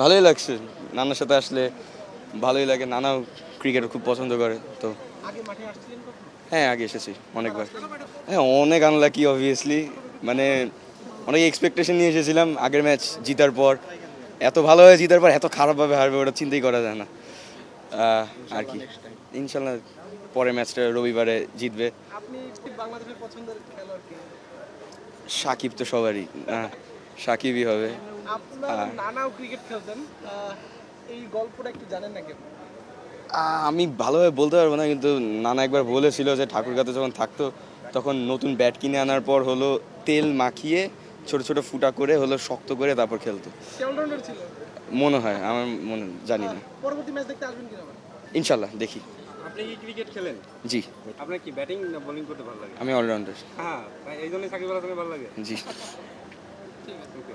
ভালোই লাগছে, নানার সাথে আসলে ভালোই লাগে। নানাও ক্রিকেট খুব পছন্দ করে তো। হ্যাঁ, আগে এসেছি অনেকবার। হ্যাঁ, অনেক আনলাকি অবভিয়াসলি, মানে অনেক এক্সপেকটেশন নিয়ে এসেছিলাম আগের ম্যাচ জিতার পর। এত ভালোভাবে জিতার পর এত খারাপভাবে হারবে ওটা চিন্তাই করা যায় না। আর কি, ইনশাল্লাহ পরের ম্যাচটা রবিবারে জিতবে। সাকিব তো সবারই, সাকিবই হবে। আমি ভালোভাবে বলতে পারবো না, কিন্তু নানা একবার বলেছিল যে ঠাকুরগাতে যখন থাকতো তখন নতুন ব্যাট কিনে আনার পর হলো তেল মাখিয়ে ছোট ছোট ফুটা করে হলো শক্ত করে তারপর খেলতো মনে হয়, আমার মনে জানি না। ইনশাল্লাহ দেখি। আপনি কি ক্রিকেট খেলেন? জি। আপনার কি ব্যাটিং না বোলিং করতে ভালো লাগে? আমি অলরাউন্ডার। হ্যাঁ, এই জন্যই সাকিব আল হাসানকে ভালো লাগে। জি। ওকে।